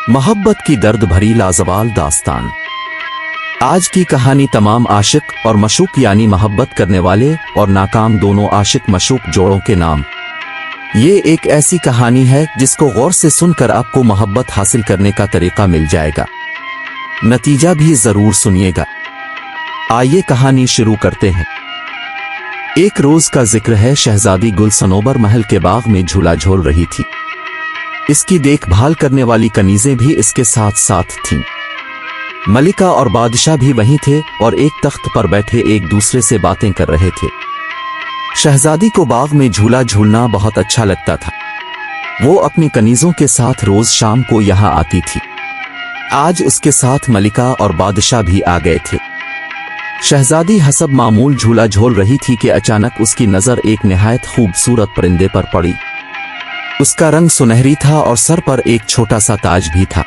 मोहब्बत की दर्द भरी लाजवाल दास्तान। आज की कहानी तमाम आशिक और मशूक यानी मोहब्बत करने वाले और नाकाम दोनों आशिक मशूक जोड़ों के नाम। ये एक ऐसी कहानी है जिसको गौर से सुनकर आपको मोहब्बत हासिल करने का तरीका मिल जाएगा। नतीजा भी जरूर सुनिएगा। आइए कहानी शुरू करते हैं। एक रोज का जिक्र है। शहजादी गुल सनोबर महल के बाग में झूला झूल रही थी। इसकी देखभाल करने वाली कनीजें भी इसके साथ साथ थीं। मलिका और बादशाह भी वहीं थे और एक तख्त पर बैठे एक दूसरे से बातें कर रहे थे। शहजादी को बाग में झूला झूलना बहुत अच्छा लगता था। वो अपनी कनीजों के साथ रोज शाम को यहाँ आती थी। आज उसके साथ मलिका और बादशाह भी आ गए थे। शहजादी हसब मामूल झूला झूल रही थी कि अचानक उसकी नजर एक निहायत खूबसूरत परिंदे पर पड़ी। उसका रंग सुनहरी था और सर पर एक छोटा सा ताज भी था।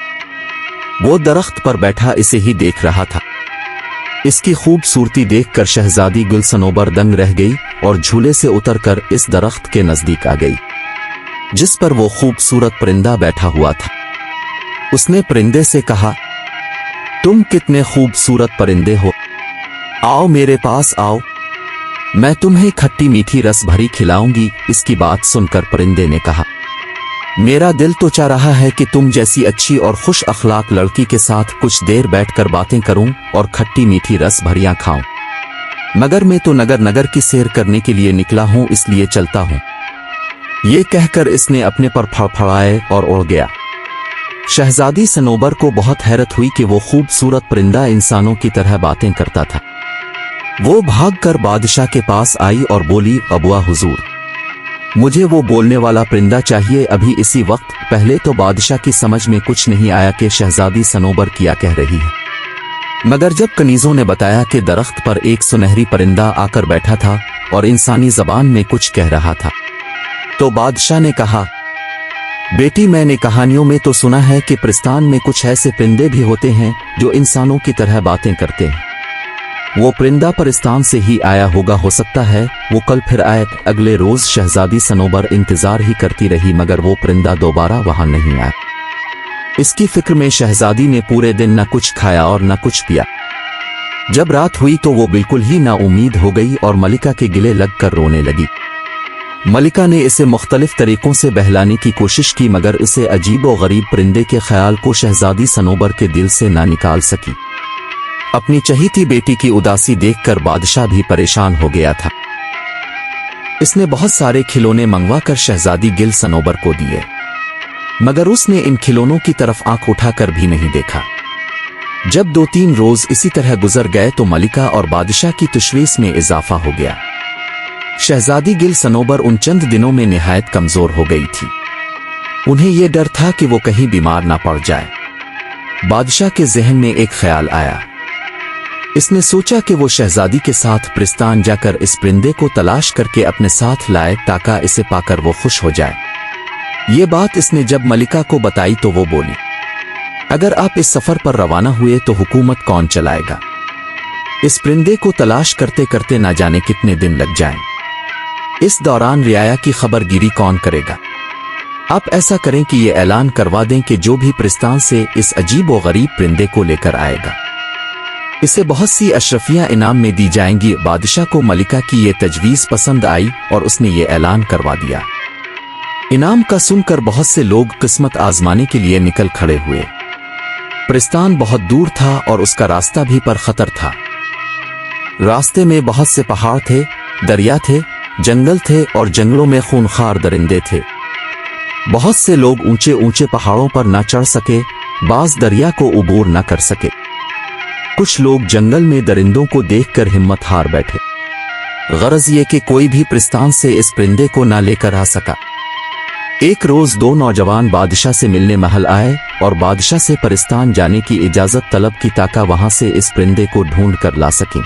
वो दरख्त पर बैठा इसे ही देख रहा था। इसकी खूबसूरती देखकर शहजादी गुल सनोबर दंग रह गई और झूले से उतरकर इस दरख्त के नजदीक आ गई जिस पर वो खूबसूरत परिंदा बैठा हुआ था। उसने परिंदे से कहा, तुम कितने खूबसूरत परिंदे हो, आओ मेरे पास आओ, मैं तुम्हें खट्टी मीठी रस भरी खिलाऊंगी। इसकी बात सुनकर परिंदे ने कहा, मेरा दिल तो चाह रहा है कि तुम जैसी अच्छी और खुश अखलाक लड़की के साथ कुछ देर बैठकर बातें करूं और खट्टी मीठी रस भरियां खाऊं, मगर मैं तो नगर नगर की सैर करने के लिए निकला हूं, इसलिए चलता हूं। ये कहकर इसने अपने पर फड़फड़ाए और उड़ गया। शहजादी सनोबर को बहुत हैरत हुई कि वो खूबसूरत परिंदा इंसानों की तरह बातें करता था। वो भागकर बादशाह के पास आई और बोली, अबुआ हुजूर, मुझे वो बोलने वाला परिंदा चाहिए अभी इसी वक्त। पहले तो बादशाह की समझ में कुछ नहीं आया कि शहजादी सनोबर क्या कह रही है, मगर जब कनीजों ने बताया कि दरख्त पर एक सुनहरी परिंदा आकर बैठा था और इंसानी जबान में कुछ कह रहा था, तो बादशाह ने कहा, बेटी, मैंने कहानियों में तो सुना है कि परिस्तान में कुछ ऐसे परिंदे भी होते हैं जो इंसानों की तरह बातें करते हैं। वो परिंदा परिस्तान से ही आया होगा, हो सकता है वो कल फिर आए। अगले रोज शहजादी सनोबर इंतजार ही करती रही, मगर वो परिंदा दोबारा वहां नहीं आया। इसकी फिक्र में शहजादी ने पूरे दिन न कुछ खाया और न कुछ पिया। जब रात हुई तो वो बिल्कुल ही नाउम्मीद हो गई और मलिका के गिले लगकर रोने लगी। मलिका ने इसे मुख्तलिफ तरीकों से बहलाने की कोशिश की, मगर इसे अजीब और गरीब परिंदे के ख्याल को शहजादी सनोबर के दिल से ना निकाल सकी। अपनी चहीती बेटी की उदासी देखकर बादशाह भी परेशान हो गया था। इसने बहुत सारे खिलौने मंगवाकर शहजादी गिल सनोबर को दिए, मगर उसने इन खिलौनों की तरफ आंख उठाकर भी नहीं देखा। जब 2-3 रोज इसी तरह गुजर गए तो मलिका और बादशाह की तशवीश में इजाफा हो गया। शहजादी गिल सनोबर उन चंद दिनों में निहायत कमजोर हो गई थी। उन्हें यह डर था कि वो कहीं बीमार ना पड़ जाए। बादशाह के जहन में एक ख्याल आया। इसने सोचा कि वो शहजादी के साथ परिस्तान जाकर इस परिंदे को तलाश करके अपने साथ लाए ताकि इसे पाकर वो खुश हो जाए। ये बात इसने जब मलिका को बताई तो वो बोली, अगर आप इस सफर पर रवाना हुए तो हुकूमत कौन चलाएगा? इस परिंदे को तलाश करते करते ना जाने कितने दिन लग जाएं। इस दौरान रियाया की खबरगिरी कौन करेगा? आप ऐसा करें कि ये ऐलान करवा दें कि जो भी परिस्तान से इस अजीब व गरीब परिंदे को लेकर आएगा, इसे बहुत सी अशरफियां इनाम में दी जाएंगी। बादशाह को मलिका की ये तजवीज़ पसंद आई और उसने ये ऐलान करवा दिया। इनाम का सुनकर बहुत से लोग किस्मत आजमाने के लिए निकल खड़े हुए। परिस्तान बहुत दूर था और उसका रास्ता भी पर खतर था। रास्ते में बहुत से पहाड़ थे, दरिया थे, जंगल थे और जंगलों में खूनखार दरिंदे थे। बहुत से लोग ऊंचे ऊंचे पहाड़ों पर ना चढ़ सके, बाज दरिया को उबूर ना कर सके। कुछ लोग जंगल में दरिंदों को देखकर हिम्मत हार बैठे। गरज ये कि कोई भी परिस्तान से इस परिंदे को ना लेकर आ सका। एक रोज 2 नौजवान बादशाह से मिलने महल आए और बादशाह से परिस्तान जाने की इजाजत तलब की ताकि वहां से इस परिंदे को ढूंढ कर ला सकें।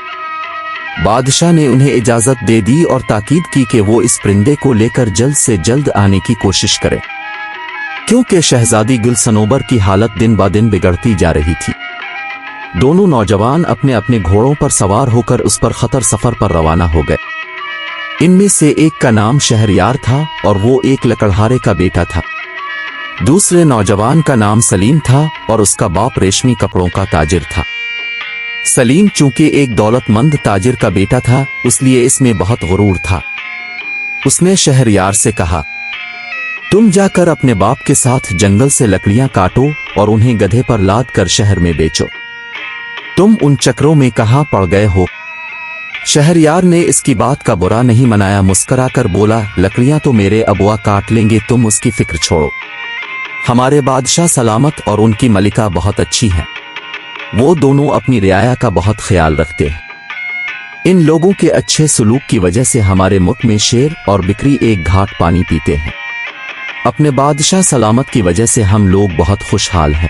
बादशाह ने उन्हें इजाजत दे दी और ताकीद की कि वो इस परिंदे को लेकर जल्द से जल्द आने की कोशिश करें, क्योंकि शहजादी गुल सनोबर की हालत दिन ब दिन बिगड़ती जा रही थी। दोनों नौजवान अपने अपने घोड़ों पर सवार होकर उस पर खतर सफर पर रवाना हो गए। इनमें से एक का नाम शहरयार था और वो एक लकड़हारे का बेटा था। दूसरे नौजवान का नाम सलीम था और उसका बाप रेशमी कपड़ों का ताजिर था। सलीम चूंकि एक दौलतमंद ताजिर का बेटा था, इसलिए इसमें बहुत गुरूर था। उसने शहरयार से कहा, तुम जाकर अपने बाप के साथ जंगल से लकड़ियां काटो और उन्हें गधे पर लाद कर शहर में बेचो। तुम उन चक्रों में कहां पड़ गए हो? शहरयार ने इसकी बात का बुरा नहीं मनाया, मुस्कुराकर बोला, लकड़ियां तो मेरे अबुआ काट लेंगे, तुम उसकी फिक्र छोड़ो। हमारे बादशाह सलामत और उनकी मलिका बहुत अच्छी है। वो दोनों अपनी रियाया का बहुत ख्याल रखते हैं। इन लोगों के अच्छे सलूक की वजह से हमारे मुल्क में शेर और बिकरी एक घाट पानी पीते हैं। अपने बादशाह सलामत की वजह से हम लोग बहुत खुशहाल हैं।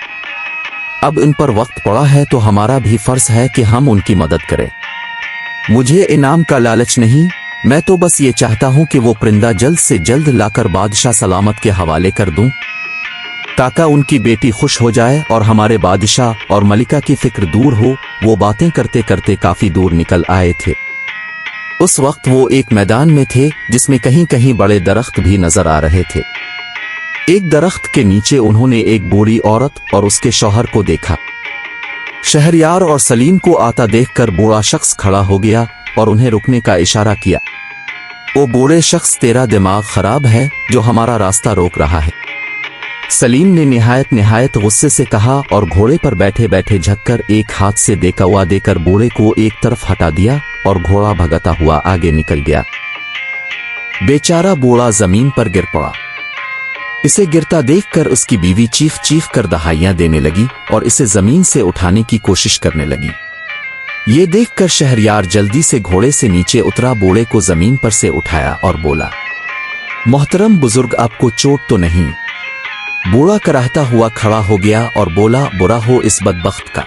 अब इन पर वक्त पड़ा है तो हमारा भी फर्ज है कि हम उनकी मदद करें। मुझे इनाम का लालच नहीं, मैं तो बस ये चाहता हूं कि वो परिंदा जल्द से जल्द लाकर बादशाह सलामत के हवाले कर दूं, ताकि उनकी बेटी खुश हो जाए और हमारे बादशाह और मलिका की फिक्र दूर हो। वो बातें करते करते काफी दूर निकल आए थे। उस वक्त वो एक मैदान में थे जिसमें कहीं कहीं बड़े दरख्त भी नजर आ रहे थे। एक दरख्त के नीचे उन्होंने एक बूढ़ी औरत और उसके शौहर को देखा। शहरयार और सलीम को आता देखकर बूढ़ा शख्स खड़ा हो गया और उन्हें रुकने का इशारा किया। ओ बूढ़े शख्स, तेरा दिमाग खराब है जो हमारा रास्ता रोक रहा है। सलीम ने निहायत गुस्से से कहा और घोड़े पर बैठे बैठे झककर एक हाथ से देकवा देकर बूढ़े को एक तरफ हटा दिया और घोड़ा भगाता हुआ आगे निकल गया। बेचारा बूढ़ा जमीन पर गिर पड़ा। इसे गिरता देखकर उसकी बीवी चीख चीख कर दहाइयां देने लगी और इसे जमीन से उठाने की कोशिश करने लगी। ये देखकर शहरयार जल्दी से घोड़े से नीचे उतरा, बूढ़े को जमीन पर से उठाया और बोला, मोहतरम बुजुर्ग, आपको चोट तो नहीं? बूढ़ा कराहता हुआ खड़ा हो गया और बोला, बुरा हो इस बदबख्त का।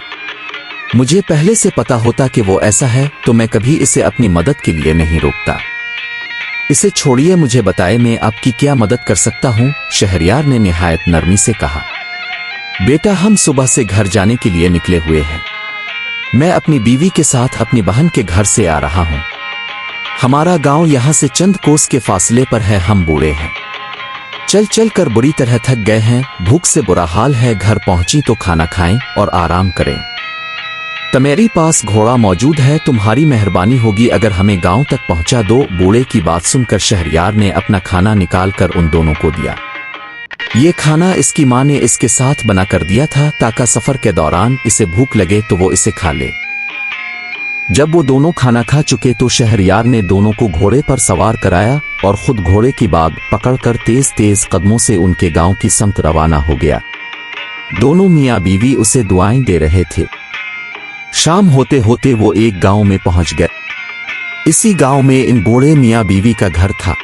मुझे पहले से पता होता कि वो ऐसा है तो मैं कभी इसे अपनी मदद के लिए नहीं रोकता। इसे छोड़िए, मुझे बताए मैं आपकी क्या मदद कर सकता हूं? शहरयार ने निहायत नरमी से कहा, बेटा, हम सुबह से घर जाने के लिए निकले हुए हैं। मैं अपनी बीवी के साथ अपनी बहन के घर से आ रहा हूं। हमारा गांव यहां से चंद कोस के फासले पर है। हम बूढ़े हैं, चल चल कर बुरी तरह थक गए हैं, भूख से बुरा हाल है। घर पहुंची तो खाना खाएं और आराम करें। तुम्हारे पास घोड़ा मौजूद है, तुम्हारी मेहरबानी होगी अगर हमें गांव तक पहुंचा दो। बूढ़े की बात सुनकर शहरयार ने अपना खाना निकालकर उन दोनों को दिया। ये खाना इसकी मां ने इसके साथ बना कर दिया था ताकि सफर के दौरान इसे भूख लगे तो वो इसे खा ले। जब वो दोनों खाना खा चुके तो शहरयार ने दोनों को घोड़े पर सवार कराया और खुद घोड़े की बाग पकड़कर तेज तेज कदमों से उनके गांव की समत रवाना हो गया। दोनों मियां बीवी उसे दुआएं दे रहे थे। शाम होते होते वो एक गांव में पहुंच गए। इसी गांव में इन बूढ़े मियां बीवी का घर था।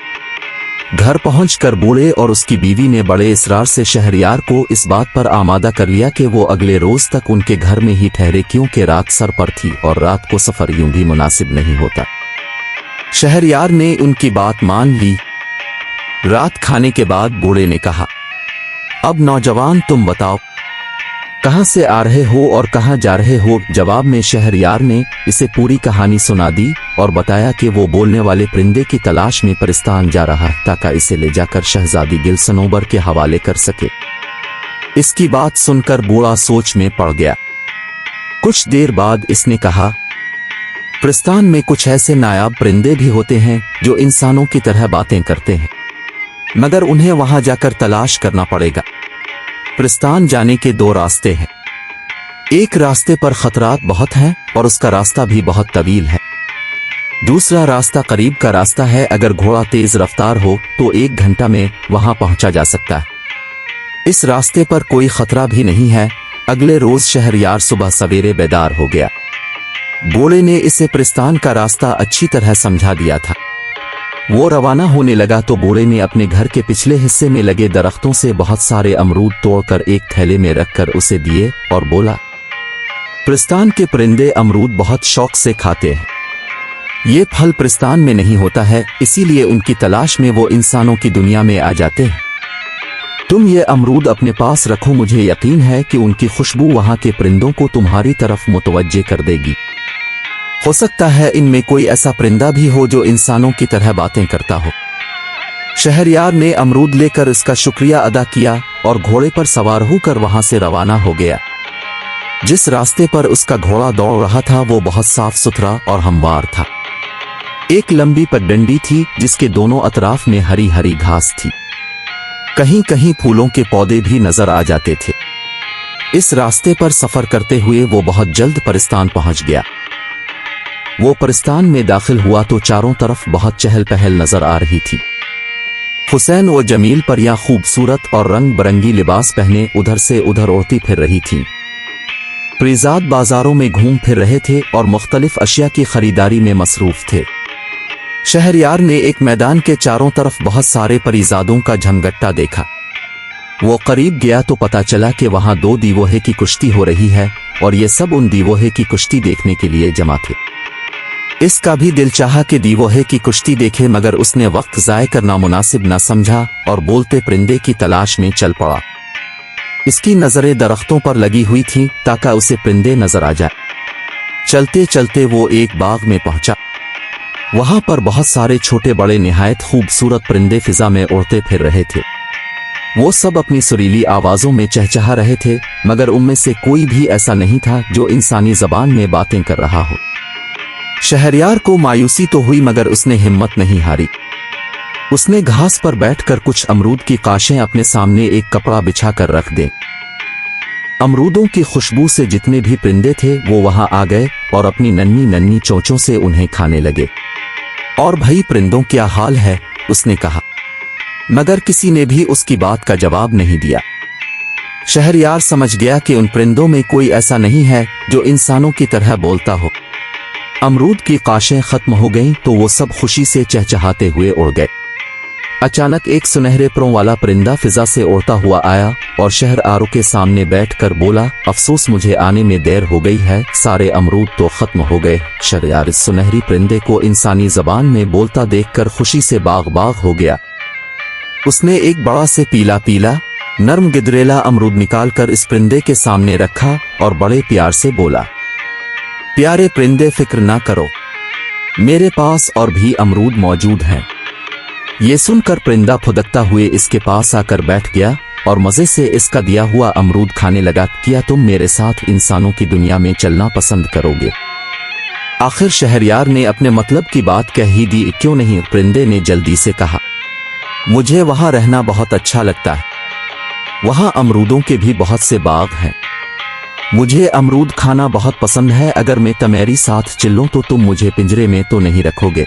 घर पहुंचकर बूढ़े और उसकी बीवी ने बड़े इसरार से शहरयार को इस बात पर आमादा कर लिया कि वो अगले रोज तक उनके घर में ही ठहरे, क्योंकि रात सर पर थी और रात को सफर यूं भी मुनासिब नहीं होता। शहरयार ने उनकी बात मान ली। रात खाने के बाद बूढ़े ने कहा, अब नौजवान तुम बताओ, कहां से आ रहे हो और कहां जा रहे हो? जवाब में शहरयार ने इसे पूरी कहानी सुना दी और बताया कि वो बोलने वाले परिंदे की तलाश में परिस्तान जा रहा है ताकि इसे ले जाकर शहजादी गिलसनोबर के हवाले कर सके। इसकी बात सुनकर बूढ़ा सोच में पड़ गया। कुछ देर बाद इसने कहा, परिस्तान में कुछ ऐसे नायाब परिंदे भी होते हैं जो इंसानों की तरह बातें करते हैं, मगर उन्हें वहां जाकर तलाश करना पड़ेगा। परिस्तान जाने के दो रास्ते हैं। एक रास्ते पर खतरात बहुत हैं और उसका रास्ता भी बहुत तवील है। दूसरा रास्ता करीब का रास्ता है, अगर घोड़ा तेज रफ्तार हो तो 1 घंटा में वहां पहुंचा जा सकता है। इस रास्ते पर कोई खतरा भी नहीं है। अगले रोज शहरयार सुबह सवेरे बेदार हो गया। बूढ़े ने इसे परिस्तान का रास्ता अच्छी तरह समझा दिया था। वो रवाना होने लगा तो बूढ़े ने अपने घर के पिछले हिस्से में लगे दरख्तों से बहुत सारे अमरूद तोड़कर एक थैले में रखकर उसे दिए और बोला, परिस्तान के परिंदे अमरूद बहुत शौक से खाते हैं। ये फल परिस्तान में नहीं होता है, इसीलिए उनकी तलाश में वो इंसानों की दुनिया में आ जाते हैं। तुम ये अमरूद अपने पास रखो, मुझे यकीन है कि उनकी खुशबू वहां के परिंदों को तुम्हारी तरफ मुतवज्जे कर देगी। हो सकता है इनमें कोई ऐसा परिंदा भी हो जो इंसानों की तरह बातें करता हो। शहरयार ने अमरूद लेकर इसका शुक्रिया अदा किया और घोड़े पर सवार होकर वहां से रवाना हो गया। जिस रास्ते पर उसका घोड़ा दौड़ रहा था वो बहुत साफ सुथरा और हमवार था। एक लंबी पगडंडी थी जिसके दोनों अतराफ में हरी हरी घास थी। कहीं कहीं फूलों के पौधे भी नजर आ जाते थे। इस रास्ते पर सफर करते हुए वो बहुत जल्द परिस्तान पहुंच गया। वो परिस्तान में दाखिल हुआ तो चारों तरफ बहुत चहल पहल नजर आ रही थी। हुसैन व जमील परियां खूबसूरत और रंग बरंगी लिबास पहने उधर से उधर उड़ती फिर रही थीं। परिजाद बाजारों में घूम फिर रहे थे और मुख्तलिफ अशिया की खरीदारी में मसरूफ थे। शहरयार ने एक मैदान के चारों तरफ बहुत सारे परिजादों का झमगट्टा देखा। वो करीब गया तो पता चला कि वहां 2 दीवोहे की कुश्ती हो रही है और ये सब उन दीवोहे की कुश्ती देखने के लिए जमा थे। इसका भी दिल चाहा कि दीवोहे की कुश्ती देखे, मगर उसने वक्त ज़ाय करना मुनासिब न समझा और बोलते परिंदे की तलाश में चल पड़ा। इसकी नजरें दरख्तों पर लगी हुई थीं ताकि उसे परिंदे नजर आ जाए। चलते चलते वो एक बाग में पहुंचा। वहां पर बहुत सारे छोटे बड़े निहायत खूबसूरत परिंदे फिजा में उड़ते फिर रहे थे। वो सब अपनी सुरीली आवाजों में चहचहा रहे थे, मगर उनमें से कोई भी ऐसा नहीं था जो इंसानी जबान में बातें कर रहा हो। शहरयार को मायूसी तो हुई, मगर उसने हिम्मत नहीं हारी। उसने घास पर बैठकर कुछ अमरूद की काशें अपने सामने एक कपड़ा बिछा कर रख दे। अमरूदों की खुशबू से जितने भी परिंदे थे वो वहां आ गए और अपनी नन्ही नन्ही चोंचों से उन्हें खाने लगे। और भाई परिंदों क्या हाल है, उसने कहा, मगर किसी ने भी उसकी बात का जवाब नहीं दिया। शहरयार समझ गया कि उन परिंदों में कोई ऐसा नहीं है जो इंसानों की तरह बोलता हो। अमरूद की काशें खत्म हो गईं तो वो सब खुशी से चहचहाते हुए उड़ गए। अचानक एक सुनहरे परों वाला परिंदा फिजा से उड़ता हुआ आया और शहरयार के सामने बैठकर बोला, अफसोस मुझे आने में देर हो गई है, सारे अमरूद तो खत्म हो गए। शहरयार इस सुनहरी परिंदे को इंसानी जबान में बोलता देखकर खुशी से बाग बाग हो गया। उसने एक बड़ा से पीला पीला नर्म गिदरेला अमरूद निकालकर इस परिंदे के सामने रखा और बड़े प्यार से बोला, प्यारे परिंदे फिक्र ना करो, मेरे पास और भी अमरूद मौजूद हैं। ये सुनकर परिंदा फुदकता हुए इसके पास आकर बैठ गया और मजे से इसका दिया हुआ अमरूद खाने लगा। क्या तुम मेरे साथ इंसानों की दुनिया में चलना पसंद करोगे? आखिर शहरयार ने अपने मतलब की बात कह ही दी। क्यों नहीं, परिंदे ने जल्दी से कहा, मुझे वहां रहना बहुत अच्छा लगता है। वहां अमरूदों के भी बहुत से बाग हैं। मुझे अमरूद खाना बहुत पसंद है। अगर मैं तुम्हारी साथ चलूं तो तुम मुझे पिंजरे में तो नहीं रखोगे?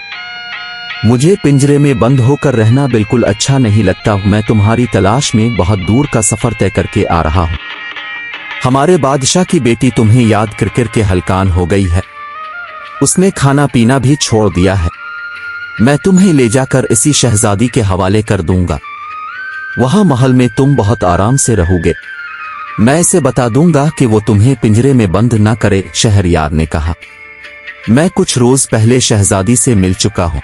मुझे पिंजरे में बंद होकर रहना बिल्कुल अच्छा नहीं लगता। मैं तुम्हारी तलाश में बहुत दूर का सफर तय करके आ रहा हूं। हमारे बादशाह की बेटी तुम्हें याद कर के हलकान हो गई है। उसने खाना पीना भी छोड़ दिया है। मैं तुम्हें ले जाकर इसी शहजादी के हवाले कर दूंगा। वहां महल में तुम बहुत आराम से रहोगे। मैं इसे बता दूंगा कि वो तुम्हें पिंजरे में बंद ना करे। शहरयार ने कहा, मैं कुछ रोज पहले शहजादी से मिल चुका हूं।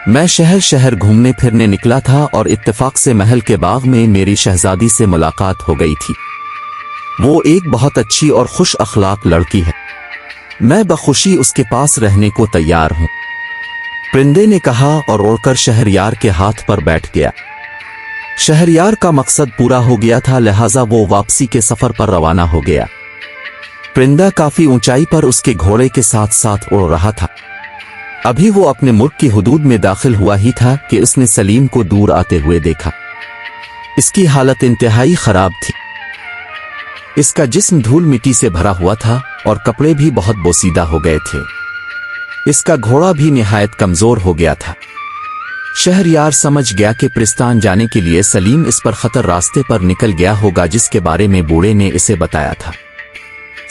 मैं शहर शहर घूमने फिरने निकला था और इत्तेफाक से महल के बाग में मेरी शहजादी से मुलाकात हो गई थी। वो एक बहुत अच्छी और खुश अखलाक लड़की है। मैं बखुशी उसके पास रहने को तैयार हूं। परिंदे ने कहा और उड़कर शहरयार के हाथ पर बैठ गया। शहरयार का मकसद पूरा हो गया था, लिहाजा वो वापसी के सफर पर रवाना हो गया। परिंदा काफी ऊंचाई पर उसके घोड़े के साथ साथ उड़ रहा था। अभी वो अपने मुल्क की हुदूद में दाखिल हुआ ही था कि उसने सलीम को दूर आते हुए देखा। इसकी हालत इंतहाई खराब थी। इसका जिस्म धूल मिट्टी से भरा हुआ था और कपड़े भी बहुत बोसीदा हो गए थे। इसका घोड़ा भी निहायत कमजोर हो गया था। शहरयार समझ गया कि परिस्तान जाने के लिए सलीम इस पर खतर रास्ते पर निकल गया होगा जिसके बारे में बूढ़े ने इसे बताया था।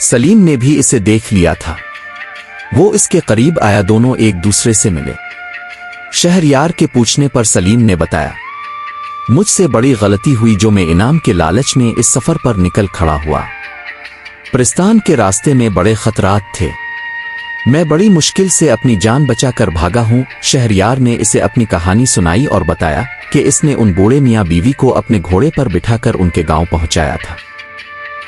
सलीम ने भी इसे देख लिया था। वो इसके करीब आया, दोनों एक दूसरे से मिले। शहरयार के पूछने पर सलीम ने बताया, मुझसे बड़ी गलती हुई जो मैं इनाम के लालच में इस सफर पर निकल खड़ा हुआ। परिस्तान के रास्ते में बड़े खतरात थे। मैं बड़ी मुश्किल से अपनी जान बचाकर भागा हूं। शहरयार ने इसे अपनी कहानी सुनाई और बताया कि इसने उन बूढ़े मियाँ बीवी को अपने घोड़े पर बिठाकर उनके गांव पहुंचाया था।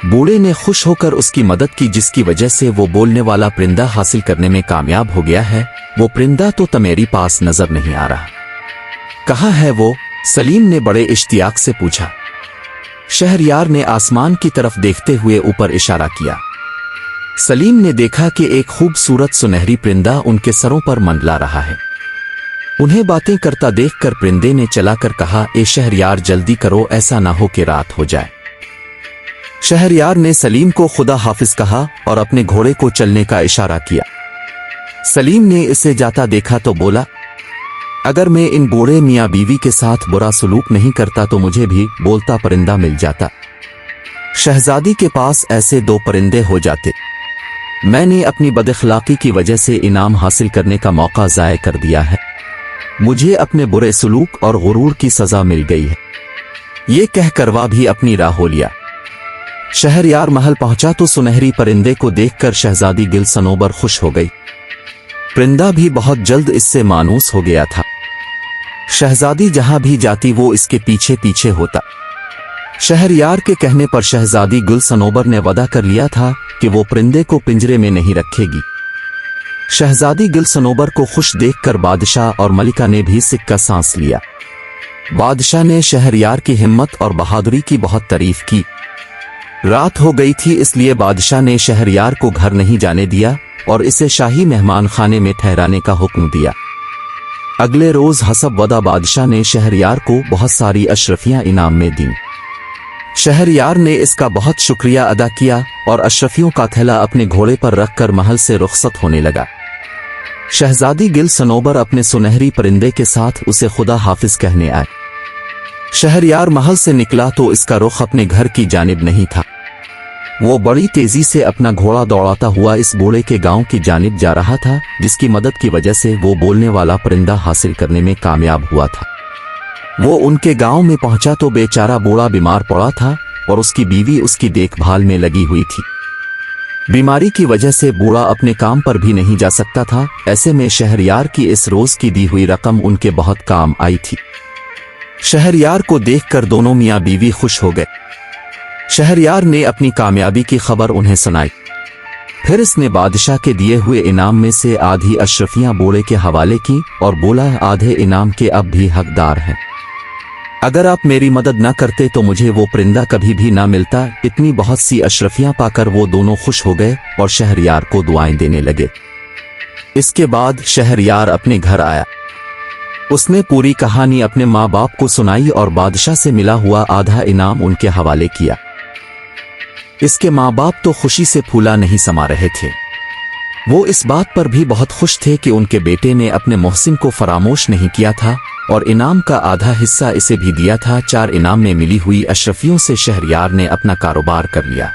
बूढ़े ने खुश होकर उसकी मदद की, जिसकी वजह से वो बोलने वाला परिंदा हासिल करने में कामयाब हो गया है। वो परिंदा तो मेरे पास नजर नहीं आ रहा। कहाँ है वो? सलीम ने बड़े इश्तियाक से पूछा। शहरयार ने आसमान की तरफ देखते हुए ऊपर इशारा किया। सलीम ने देखा कि एक खूबसूरत सुनहरी परिंदा उनके सरों पर मंडला रहा है। उन्हें बातें करता देखकर परिंदे ने चलाकर कहा, ए शहरयार जल्दी करो, ऐसा ना हो कि रात हो जाए। शहरयार ने सलीम को खुदा हाफिज कहा और अपने घोड़े को चलने का इशारा किया। सलीम ने इसे जाता देखा तो बोला, अगर मैं इन बूढ़े मियाँ बीवी के साथ बुरा सलूक नहीं करता तो मुझे भी बोलता परिंदा मिल जाता। शहजादी के पास ऐसे 2 परिंदे हो जाते। मैंने अपनी बदअखलाकी की वजह से इनाम हासिल करने का मौका ज़ाय कर दिया है। मुझे अपने बुरे सलूक और गुरूर की सजा मिल गई है। ये कहकर वह भी अपनी राह हो लिया। शहरयार महल पहुंचा तो सुनहरी परिंदे को देखकर शहजादी गिल सनोबर खुश हो गई। परिंदा भी बहुत जल्द इससे मानूस हो गया था। शहजादी जहां भी जाती वो इसके पीछे पीछे होता। शहरयार के कहने पर शहजादी गुल सनोबर ने वादा कर लिया था कि वो परिंदे को पिंजरे में नहीं रखेगी। शहजादी गुल सनोबर को खुश देखकर बादशाह और मलिका ने भी सिक्का सांस लिया। बादशाह ने शहरयार की हिम्मत और बहादुरी की बहुत तारीफ की। रात हो गई थी, इसलिए बादशाह ने शहरयार को घर नहीं जाने दिया और इसे शाही मेहमान खाने में ठहराने का हुक्म दिया। अगले रोज हसब वदा बादशाह ने शहरयार को बहुत सारी अशरफियां इनाम में दी। शहरयार ने इसका बहुत शुक्रिया अदा किया और अशरफियों का थैला अपने घोड़े पर रखकर महल से रुखसत होने लगा। शहजादी गिल सनोबर अपने सुनहरी परिंदे के साथ उसे खुदा हाफिज कहने आए। शहरयार महल से निकला तो इसका रुख अपने घर की जानिब नहीं था। वो बड़ी तेजी से अपना घोड़ा दौड़ाता हुआ इस बूढ़े के गांव की जानिब जा रहा था, जिसकी मदद की वजह से वो बोलने वाला परिंदा हासिल करने में कामयाब हुआ था। वो उनके गांव में पहुंचा तो बेचारा बूढ़ा बीमार पड़ा था और उसकी बीवी उसकी देखभाल में लगी हुई थी। बीमारी की वजह से बूढ़ा अपने काम पर भी नहीं जा सकता था। ऐसे में शहरयार की इस रोज की दी हुई रकम उनके बहुत काम आई थी। शहरयार को देखकर दोनों मियाँ बीवी खुश हो गए। शहरयार ने अपनी कामयाबी की खबर उन्हें सुनाई। फिर इसने बादशाह के दिए हुए इनाम में से आधी अशरफियां बूढ़े के हवाले की और बोला, आधे इनाम के अब भी हकदार हैं। अगर आप मेरी मदद न करते तो मुझे वो परिंदा कभी भी ना मिलता। इतनी बहुत सी अशरफियां पाकर वो दोनों खुश हो गए और शहरयार को दुआएं देने लगे। इसके बाद शहरयार अपने घर आया। उसने पूरी कहानी अपने माँ बाप को सुनाई और बादशाह से मिला हुआ आधा इनाम उनके हवाले किया। इसके माँ बाप तो खुशी से फूला नहीं समा रहे थे। वो इस बात पर भी बहुत खुश थे कि उनके बेटे ने अपने मोहसिन को फरामोश नहीं किया था और इनाम का आधा हिस्सा इसे भी दिया था। 4 इनाम में मिली हुई अशरफियों से शहरयार ने अपना कारोबार कर लिया।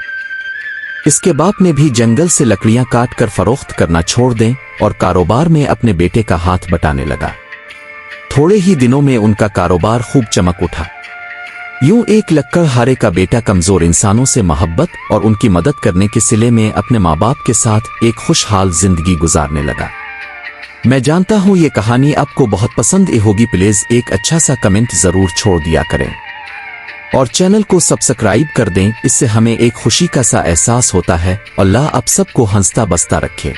इसके बाप ने भी जंगल से लकड़ियां काट कर फरोख्त करना छोड़ दें और कारोबार में अपने बेटे का हाथ बटाने लगा। थोड़े ही दिनों में उनका कारोबार खूब चमक उठा। यूं एक लक्कड़हारे का बेटा कमजोर इंसानों से मोहब्बत और उनकी मदद करने के सिले में अपने माँ बाप के साथ एक खुशहाल जिंदगी गुजारने लगा। मैं जानता हूं ये कहानी आपको बहुत पसंद होगी। प्लीज एक अच्छा सा कमेंट जरूर छोड़ दिया करें और चैनल को सब्सक्राइब कर दें। इससे हमें एक खुशी का सा एहसास होता है। अल्लाह आप सबको हंसता बसता रखे।